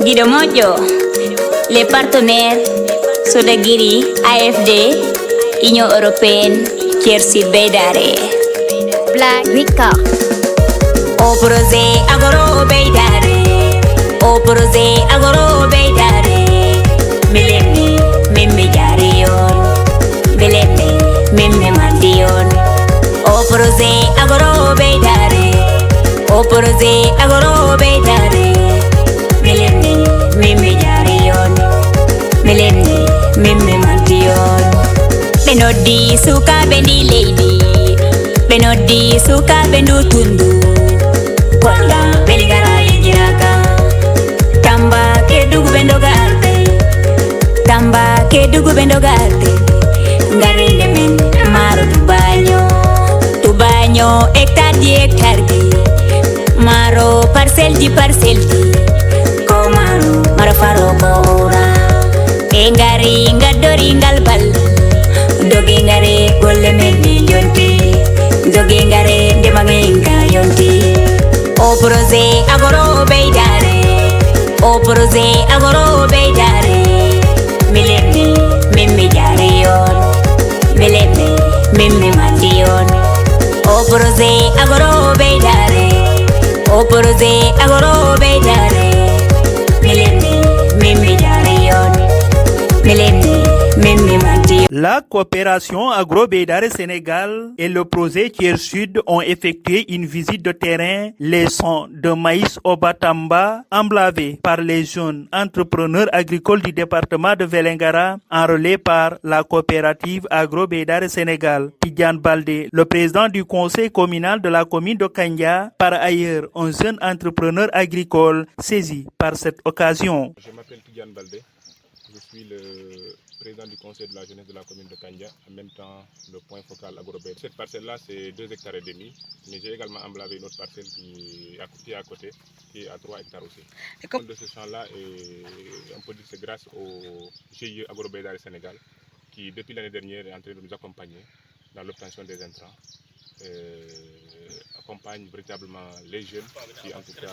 Guido Mojo, les partenaires Sodagiri, AFD, Union Européenne, Kiersi Beidare. Black Rika. Au projet Agoro Beidare, au projet Agoro Beidare. Melemi, Meme Jarion, Melemi, Meme Mandion. Au projet Agoro Beidare, au projet Agoro Beidare. Melemi, Meme Jarion, Melemi, Meme Mandion. Benodi suka bendi lady, benodi suka bendu tundu. Kola beligara yinjiraka, tamba kedugu bendo garde, tamba kedugu bendo garde. Ngarinde men maro tubanyo hectare di hectare di, maro parcelle di parcelle di. Komaro maro faro ko ora, engari ngadori ngalbal. Doge ngare golle men ni yonti, doge ngare ndemangenga yonti. O projet Agoro Beidare, o projet Agoro Beidare. Melemi, Meme Jarion, Melemi, Meme Mandion. O projet Agoro Beidare, o projet Agoro Beidare. Melemi, Meme Jarion, Melemi, Meme Mandion. La coopération Agro-Beidare Sénégal et le projet Tiers Sud ont effectué une visite de terrain. Les champs de maïs au Batamba, emblavés par les jeunes entrepreneurs agricoles du département de Vélingara, enrôlés par la coopérative Agro-Beidare Sénégal. Tidiane Baldé, le président du conseil communal de la commune de Kanya, par ailleurs un jeune entrepreneur agricole, saisi par cette occasion. Je m'appelle Tidiane Baldé, je suis le président du conseil de la jeunesse de la commune de Kanya, en même temps le point focal Agro-Beidare. Cette parcelle-là, c'est 2 hectares et demi, mais j'ai également emblavé une autre parcelle qui est à côté, qui est à 3 hectares aussi. Le de ce champ-là, on peut dire que c'est grâce au GIE Agro-Beidare Sénégal, qui depuis l'année dernière est en train de nous accompagner dans l'obtention des intrants. Accompagne véritablement les jeunes qui en tout cas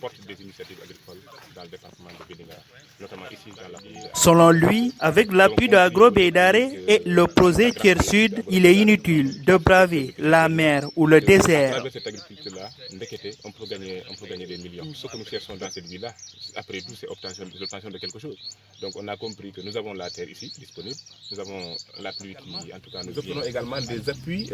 portent des initiatives agricoles dans le département de Vélingara, notamment ici dans la ville. Selon lui, avec l'appui de Agro-Beidare et le projet Tiers Sud, il est inutile de braver la mer ou le désert. Avec cette agriculture-là, on peut gagner des millions. Ce que nous cherchons dans cette ville-là, après tout, c'est l'obtention de quelque chose. Donc on a compris que nous avons la terre ici disponible, nous avons la pluie qui en tout cas nous obtenons également des appuis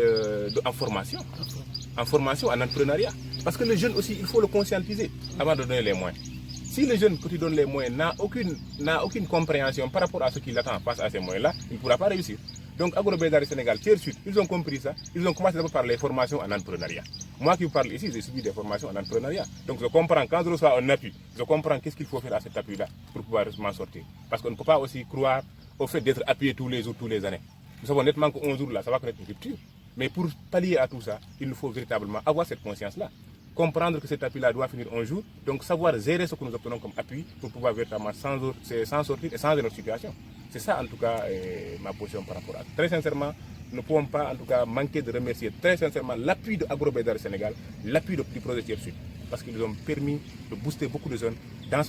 en formation, en entrepreneuriat. Parce que le jeune aussi, il faut le conscientiser avant de donner les moyens. Si le jeune, quand il donne les moyens, n'a aucune compréhension par rapport à ce qu'il attend face à ces moyens-là, il ne pourra pas réussir. Donc Agro-Beidare Sénégal, Tiers Sud, ils ont compris ça. Ils ont commencé d'abord par les formations en entrepreneuriat. Moi qui vous parle ici, j'ai suivi des formations en entrepreneuriat. Donc je comprends, quand je reçois un appui, je comprends qu'est-ce qu'il faut faire à cet appui-là pour pouvoir m'en sortir. Parce qu'on ne peut pas aussi croire au fait d'être appuyé tous les jours, tous les années. Nous savons nettement qu'un jour là, ça va connaître une rupture. Mais pour pallier à tout ça, il nous faut véritablement avoir cette conscience-là. Comprendre que cet appui-là doit finir un jour, donc savoir gérer ce que nous obtenons comme appui pour pouvoir véritablement s'en sortir et changer notre situation. C'est ça en tout cas ma position par rapport à ça. Très sincèrement, nous ne pouvons pas en tout cas manquer de remercier très sincèrement l'appui de Agro-Beidare Sénégal, l'appui du projet Tiers Sud, parce qu'ils ont permis de booster beaucoup de jeunes.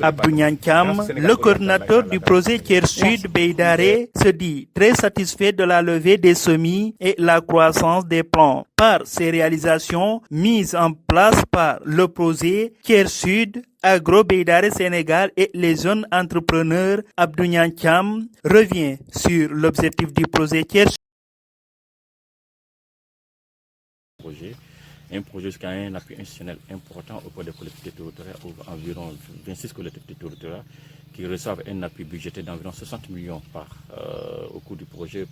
Abdou Niankam, le coordinateur du projet Tiers Sud Beidare, se dit très satisfait de la levée des semis et la croissance des plants. Par ces réalisations mises en place par le projet Tiers Sud, Agro-Beidare Sénégal et les jeunes entrepreneurs, Abdou Niankam revient sur l'objectif du projet Tiers Sud. Un projet qui a un appui institutionnel important auprès des collectivités territoriales, environ 26 collectivités territoriales, qui reçoivent un appui budgétaire d'environ 60 millions au cours du projet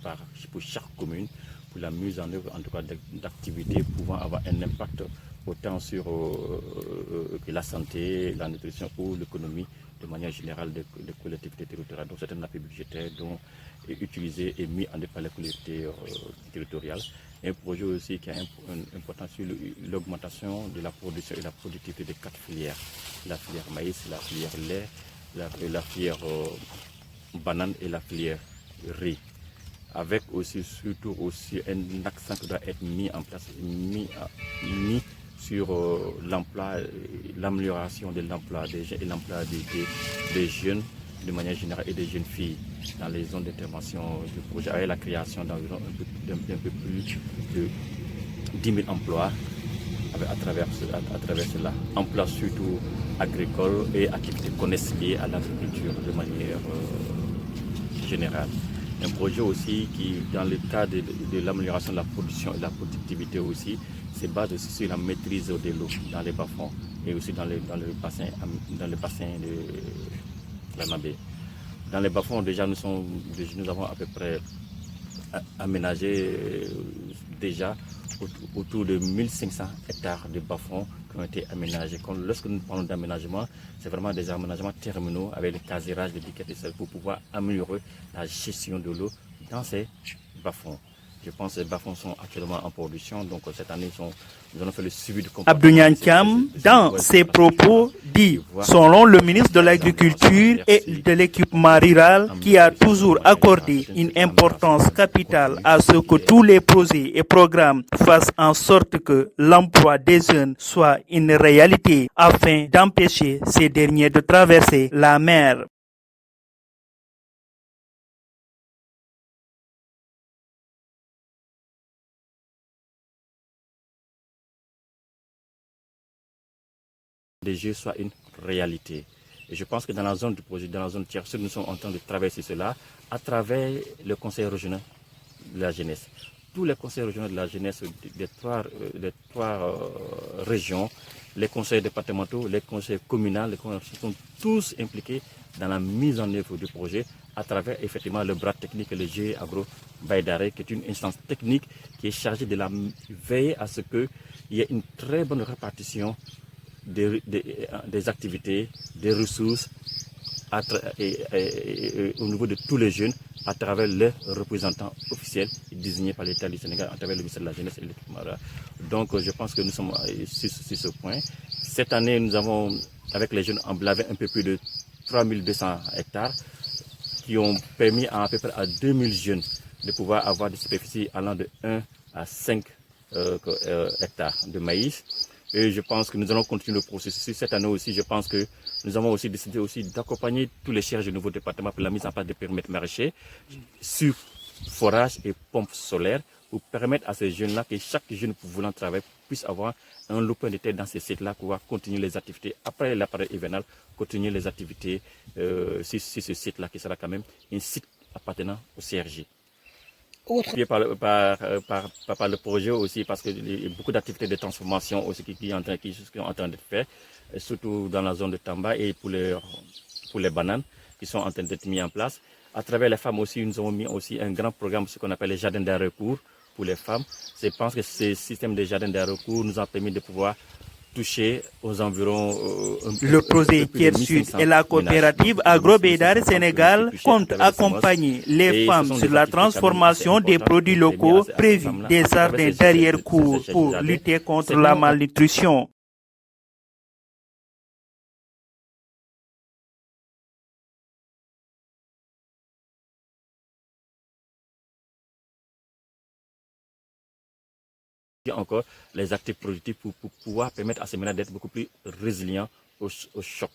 pour chaque commune, pour la mise en œuvre en tout cas d'activités pouvant avoir un impact autant sur la santé, la nutrition ou l'économie de manière générale des collectivités territoriales. Donc c'est un appui budgétaire dont est utilisé et mis en œuvre par les collectivités territoriales. Un projet aussi qui a une importance sur l'augmentation de la production et la productivité des 4 filières. La filière maïs, la filière lait, la filière banane et la filière riz. Avec aussi surtout aussi un accent qui doit être mis en place, mis sur l'emploi, l'amélioration de l'emploi des jeunes et l'emploi des jeunes de manière générale et des jeunes filles dans les zones d'intervention du projet, avec la création d'environ un peu plus de 10 000 emplois à travers cela. Emplois surtout agricoles et activités connexes liées à l'agriculture de manière générale. Un projet aussi qui, dans le cadre de l'amélioration de la production et de la productivité aussi, se base aussi sur la maîtrise de l'eau dans les bas-fonds et aussi dans le bassin de la Nabé. Dans les bas-fonds, déjà, nous avons à peu près aménagé déjà autour de 1500 hectares de bas-fonds qui ont été aménagés. Lorsque nous parlons d'aménagement, c'est vraiment des aménagements terminaux avec le casérage des biquettes pour pouvoir améliorer la gestion de l'eau dans ces bas-fonds. Je pense que les bas-fonds sont actuellement en production, donc cette année, nous allons faire le suivi du comportement. Abdou Niang Thiam, dans ses propos, dit, selon le ministre de l'Agriculture et de l'Équipement rural, qui a toujours accordé une importance capitale à ce que tous les projets et programmes fassent en sorte que l'emploi des jeunes soit une réalité afin d'empêcher ces derniers de traverser la mer. Les jeux soient une réalité. Et je pense que dans la zone du projet, dans la zone tiers, nous sommes en train de traverser cela à travers le conseil régional de la jeunesse. Tous les conseils régionaux de la jeunesse des trois régions, les conseils départementaux, les conseils communaux, sont tous impliqués dans la mise en œuvre du projet à travers effectivement le bras technique, le GIE Agro Baïdaré, qui est une instance technique qui est chargée de veiller à ce qu'il y ait une très bonne répartition des activités, des ressources au niveau de tous les jeunes à travers les représentants officiels désignés par l'État du Sénégal à travers le ministère de la Jeunesse et de l'Équipement rural. Donc je pense que nous sommes sur ce point. Cette année, nous avons, avec les jeunes, emblavé un peu plus de 3200 hectares qui ont permis à peu près à 2000 jeunes de pouvoir avoir des superficies allant de 1 à 5 hectares de maïs. Et je pense que nous allons continuer le processus. Cette année aussi, je pense que nous avons aussi décidé aussi d'accompagner tous les chefs du nouveau département pour la mise en place des périmètres maraîchers sur forage et pompes solaires pour permettre à ces jeunes-là que chaque jeune voulant travailler puisse avoir un lopin de terre dans ces sites-là pour pouvoir continuer les activités après la période hivernale, continuer les activités sur ce site-là qui sera quand même un site appartenant au CRJ. Par le projet aussi, parce qu'il y a beaucoup d'activités de transformation aussi qui sont en train d'être faites, surtout dans la zone de Tamba et pour les bananes qui sont en train d'être mis en place. À travers les femmes aussi, nous avons mis aussi un grand programme, ce qu'on appelle les jardins de recours pour les femmes. Je pense que ce système de jardins de recours nous a permis de pouvoir toucher aux environs... Le projet Tiers Sud et la coopérative Agro Baïdaré Sénégal comptent accompagner les femmes sur la transformation des produits locaux prévus des jardins d'arrière-cour pour lutter contre la malnutrition. Encore les actifs productifs pour pouvoir permettre à ces ménages d'être beaucoup plus résilients aux chocs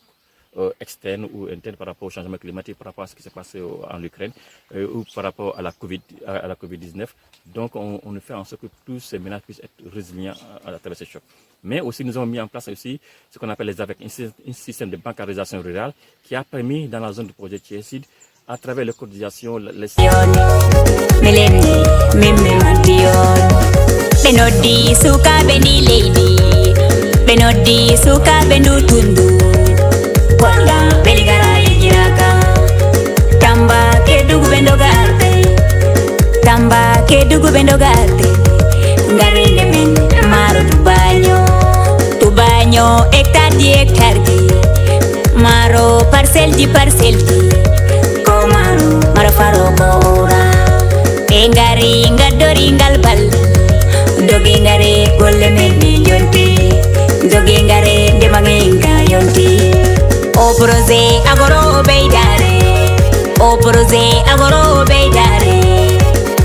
externes ou internes par rapport au changement climatique, par rapport à ce qui s'est passé en Ukraine ou par rapport à la Covid-19. Donc on fait en sorte que tous ces ménages puissent être résilients à travers ces chocs. Mais aussi nous avons mis en place aussi ce qu'on appelle les AVEC, un système de bancarisation rurale qui a permis dans la zone du projet Tiers Sud à travers les cotisations, Benodi suka bendi lady, benodi suka bendu tundu, wala beligara ijiraka, tamba kedugu bendogarte, ngarinde men maro tubanyo hectare di hectare di, maro parcelle di, komaro maro faro kora, engari ngadori ngalbal. Dogi ngare golle men yonti, dogi ngare demangenga yonti. O projet Agro Baïdaré, o projet Agro Baïdaré.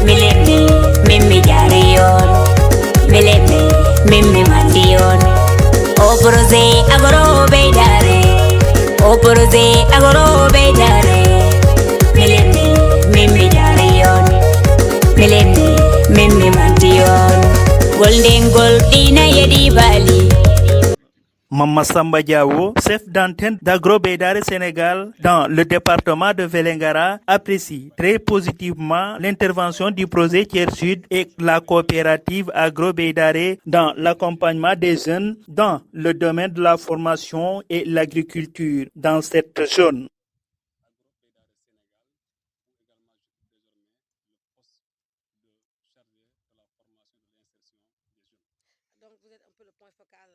Mileme, mimi jare yon, mileme, mimi mandi yon. projet agro beidare, o projet agro beidare. Mileni mimi jarion, mileni mimi mantion. Golden goldina yedi bali. Mama Samba Diawo, chef d'antenne d'Agro-Beidare Sénégal dans le département de Vélingara, apprécie très positivement l'intervention du projet Tiers Sud et la coopérative Agro-Beidare dans l'accompagnement des jeunes dans le domaine de la formation et l'agriculture dans cette zone. Donc vous êtes un peu le point focal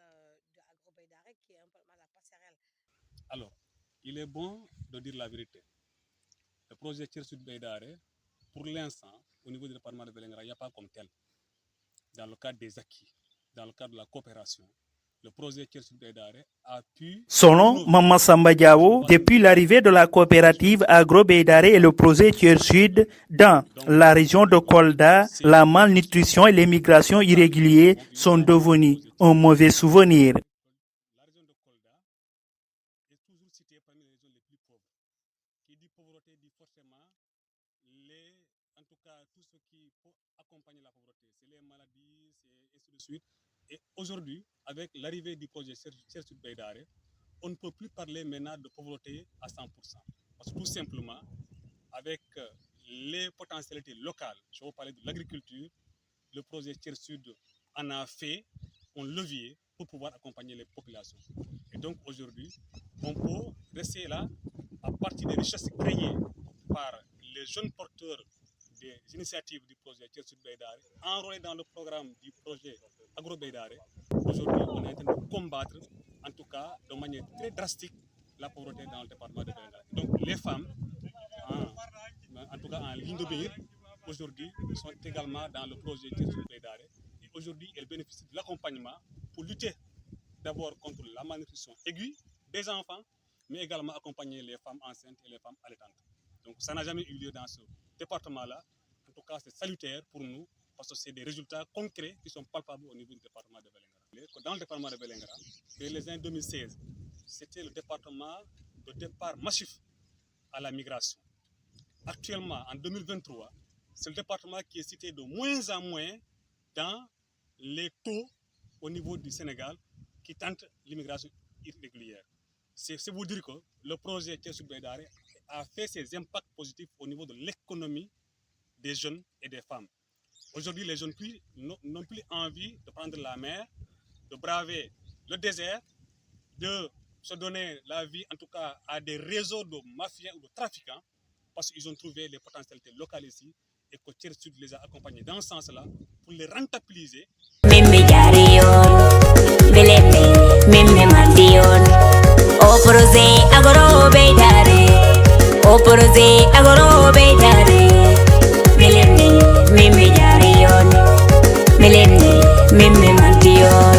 de Agro-Beidare qui est un peu la passerelle. Alors, il est bon de dire la vérité. Le projet Tiers Sud Beidare, pour l'instant, au niveau du département de Vélingara, il n'y a pas comme tel. Dans le cadre des acquis, dans le cadre de la coopération, le projet Tiers Sud Beidare a pu... Selon Mama Samba Diawo, depuis l'arrivée de la coopérative Agro-Beidare et le projet Tiers Sud dans la région de Kolda, la malnutrition et l'immigration irrégulière sont devenus un mauvais souvenir. La région de Kolda est toujours citée parmi les régions les plus pauvres. Qui dit pauvreté dit forcément en tout cas tout ce qui peut accompagner la pauvreté. C'est les maladies, c'est ainsi de suite. Et aujourd'hui, avec l'arrivée du projet Tiers Sud Beidare, on ne peut plus parler maintenant de pauvreté à 100%. Parce que tout simplement, avec les potentialités locales, je vais parler de l'agriculture, le projet Tiers Sud en a fait un levier pour pouvoir accompagner les populations. Et donc aujourd'hui, on peut rester là à partir des richesses créées par les jeunes porteurs des initiatives du projet Tiers Sud Beidare, enrôlés dans le programme du projet Agro-Beidare. Aujourd'hui, on est en train de combattre, en tout cas de manière très drastique, la pauvreté dans le département de Vélingara. Donc les femmes, en tout cas en ligne de mire, aujourd'hui sont également dans le projet Tiers Sud Beidare. Et aujourd'hui, elles bénéficient de l'accompagnement pour lutter d'abord contre la malnutrition aiguë des enfants, mais également accompagner les femmes enceintes et les femmes allaitantes. Donc ça n'a jamais eu lieu dans ce département-là. En tout cas, c'est salutaire pour nous parce que c'est des résultats concrets qui sont palpables au niveau du département de Vélingara. Dans le département de Vélingara, dès les années 2016, c'était le département de départ massif à la migration. Actuellement, en 2023, c'est le département qui est cité de moins en moins dans les taux au niveau du Sénégal qui tentent l'immigration irrégulière. C'est vous dire que le projet Tiers Sud Beidare a fait ses impacts positifs au niveau de l'économie des jeunes et des femmes. Aujourd'hui, les jeunes n'ont plus envie de prendre la mer, de braver le désert, de se donner la vie, en tout cas, à des réseaux de mafias ou de trafiquants, parce qu'ils ont trouvé les potentialités locales ici et que Tiers Sud les a accompagnés dans ce sens-là pour les rentabiliser. O projet Agro-Beidare, o projet Agro-Beidare. Mileni mimi jarion, mileni mimi mantion.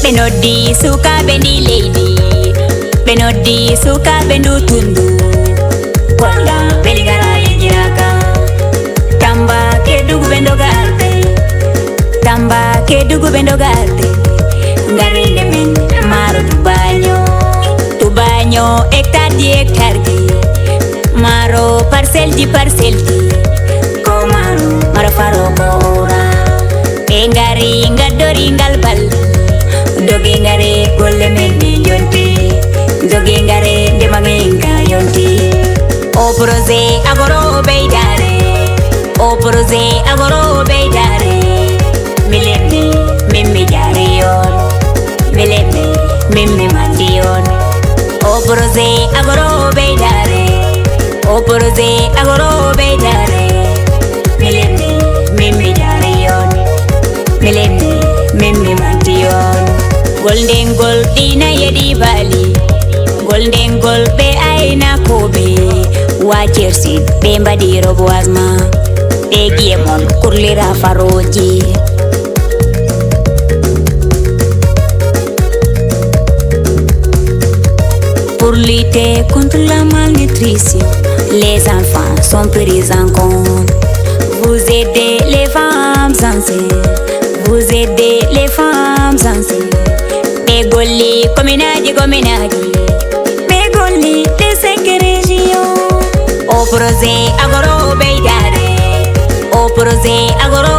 Benodi suka bendi lady, benodi suka bendu tundu. Kolda Vélingara yinjiraka, tamba kedugu bendo garde, tamba kedugu bendo garde. Ngarinde men maro tubanyo hectare di hectare di maro parcelle di komaro maro faro kora engari ngadori ngal bal dogi ngare golle men di yonti dogi ngare ndemagenga yonti o projet Agro-Beidare, o projet Agro-Beidare. Mileni mimi jarion, mileni mimi mandion. O projet Agro-Beidare, o projet Agro-Beidare. Mileni mimi jarion, mileni mimi mandion. Golden goldina yedi bali, golden gold be aina kobe. Wa Tiers Sud be mbadi reboisement, be giemon kurlira faroji. Pour lutter contre la malnutrition, les enfants sont pris en compte. Vous aidez les femmes enceintes, vous aidez les femmes enceintes. Begoli, cominadi, mais Begoli, les 5 régions. Au projet agro beidare. Au projet agro